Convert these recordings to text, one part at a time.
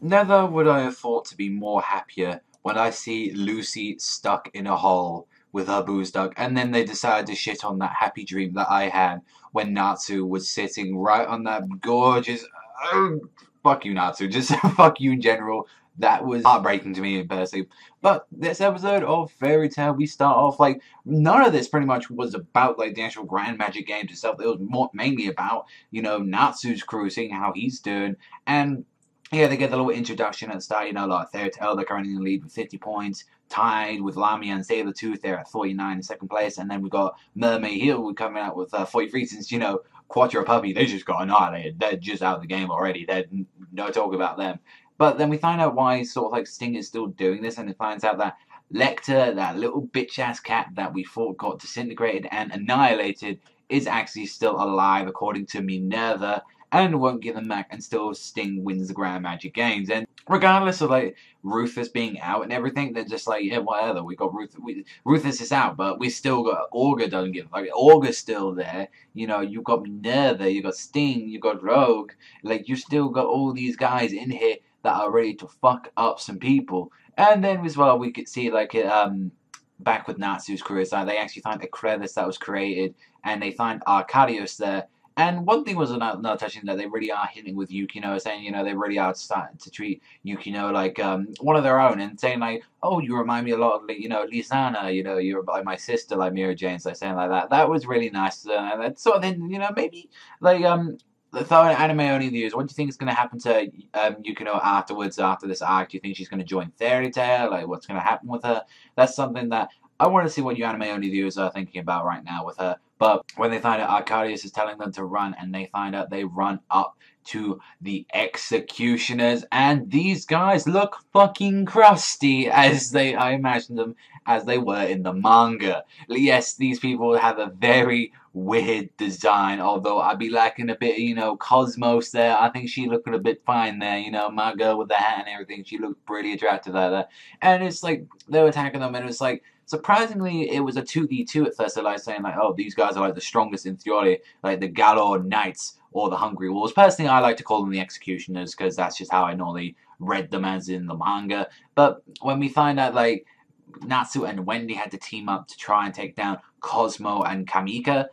Never would I have thought to be more happier when I see Lucy stuck in a hole with her booze duck, and then they decided to shit on that happy dream that I had when Natsu was sitting right on that gorgeous. Oh, fuck you, Natsu. Just fuck you in general. That was heartbreaking to me personally. But this episode of Fairy Tail, we start off like none of this pretty much was about like the actual Grand Magic Games itself. It was mainly about Natsu's crew, seeing how he's doing, and yeah, they get the little introduction at the start, like Fairy Tail, they're currently in the lead with 50 points, tied with Lamia and Sabretooth, they're at 49 in second place, and then we've got Mermaid Hill coming out with 43, since, Quattro Puppy, they just got annihilated, they're just out of the game already, there's no talk about them. But then we find out why sort of like Sting is still doing this, and it finds out that Lecter, that little bitch-ass cat that we thought got disintegrated and annihilated, is actually still alive, according to Minerva, and won't give them back, and still Sting wins the Grand Magic Games. And regardless of like Rufus being out and everything, they're just like, yeah, whatever. We got Rufus is out, but we still got Olga. Doesn't give like Olga's still there. You've got Minerva, you got Sting, you got Rogue. Like you still got all these guys in here that are ready to fuck up some people. And then as well, we could see like back with Natsu's career side, they actually find a crevice that was created, and they find Arcadius there. And one thing was another touching that they really are hitting with Yukino, saying, they really are starting to treat Yukino like one of their own, and saying like, oh, you remind me a lot of, Lisana, you're like my sister, like Mira Jane, so saying like that. That was really nice. And that sort of then, maybe like throwing anime only views. What do you think is going to happen to Yukino afterwards, after this arc? Do you think she's going to join Fairy Tail? Like, what's going to happen with her? That's something that I want to see what you anime only viewers are thinking about right now with her. But when they find out Arcadius is telling them to run, and they find out they run up to the executioners, and these guys look fucking crusty as I imagine them as they were in the manga. Yes, these people have a very weird design, although I'd be lacking a bit, Cosmos there. I think she looked a bit fine there, my girl with the hat and everything. She looked pretty attractive like that. And it's like, they were attacking them, and it was like, surprisingly, it was a 2v2 at first. They're like saying like, oh, these guys are like the strongest in theory, like the Garou Knights or the Hungry Wolves. Personally, I like to call them the Executioners because that's just how I normally read them as in the manga. But when we find out like Natsu and Wendy had to team up to try and take down Cosmo and Kamika,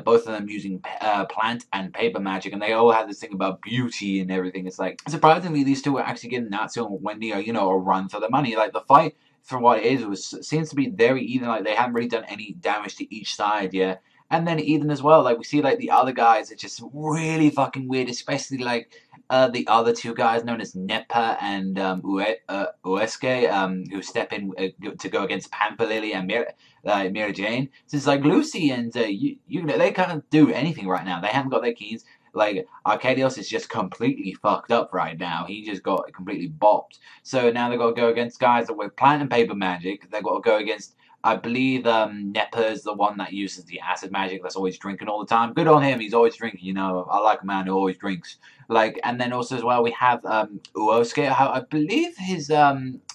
both of them using plant and paper magic, and they all had this thing about beauty and everything. It's like, surprisingly, these two were actually getting Natsu and Wendy a run for the money. Like the fight, for what it is, seems to be very even. Like they haven't really done any damage to each side yet. And then even as well, like we see like the other guys are just really fucking weird, especially like the other two guys known as Nepa and Uesuke, who step in to go against Pampa Lily and Mira Jane. So it's like Lucy and they can't do anything right now. They haven't got their keys. Like, Arcadios is just completely fucked up right now. He just got completely bopped. So now they've got to go against guys that with plant and paper magic. They've got to go against, I believe, Nepa is the one that uses the acid magic that's always drinking all the time. Good on him, he's always drinking, I like a man who always drinks. Like, and then also as well, we have Uosuke. I believe his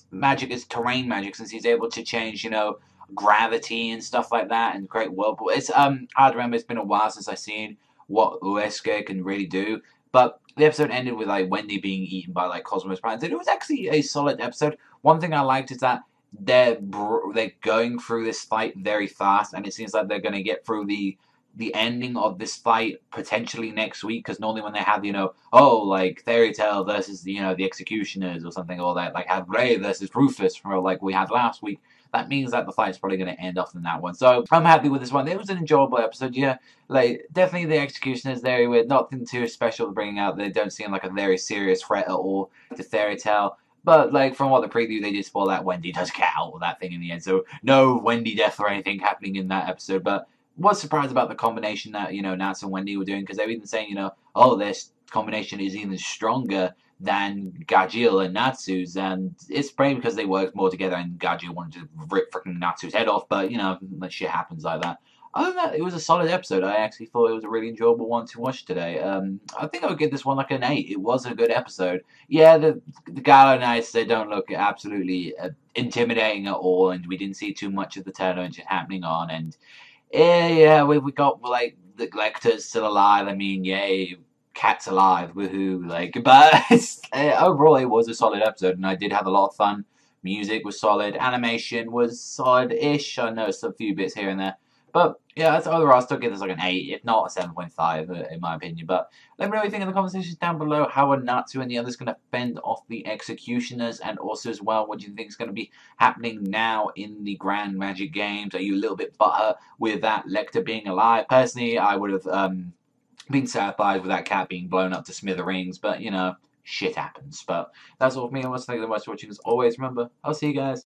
magic is terrain magic, since he's able to change, gravity and stuff like that, and create whirlpool. It's, I remember it's been a while since I've seen what Uesuke can really do. But the episode ended with like Wendy being eaten by like Cosmos Prime. It was actually a solid episode. One thing I liked is that they're going through this fight very fast, and it seems like they're going to get through the ending of this fight potentially next week, because normally when they have like Fairy Tail versus the Executioners or something, or that like have Ray versus Rufus, or like we had last week, that means that the fight's probably going to end off in that one. So I'm happy with this one. It was an enjoyable episode, yeah. Like, definitely the Executioners there with nothing too special to bring out. They don't seem like a very serious threat at all to Fairy Tail. But, like, from what the preview, they did spoil that Wendy does get out with that thing in the end. So, no Wendy death or anything happening in that episode. But was surprised about the combination that, Natsu and Wendy were doing. Because they were even saying, oh, this combination is even stronger than Gajil and Natsu's, and it's probably because they worked more together and Gajil wanted to rip freaking Natsu's head off, but that shit happens like that. Other than that, it was a solid episode. I actually thought it was a really enjoyable one to watch today. I think I would give this one like an 8. It was a good episode. Yeah, the Gallo Knights, they don't look absolutely intimidating at all, and we didn't see too much of the tournament happening on, and yeah, we got like the Lecter's still alive. I mean, yay. cat's alive, woohoo! Like, but overall, it was a solid episode, and I did have a lot of fun. Music was solid, animation was solid-ish. I noticed a few bits here and there, but yeah, overall, I'll still give this like an 8, if not a 7.5, in my opinion. But let me know what you think in the comment sections down below. How are Natsu and the others going to fend off the executioners, and also as well, what do you think is going to be happening now in the Grand Magic Games? Are you a little bit butthurt with that Lecter being alive? Personally, I would have been satisfied with that cat being blown up to smithereens, but you know, shit happens. But that's all for me. I want to thank you very much for watching. As always, remember, I'll see you guys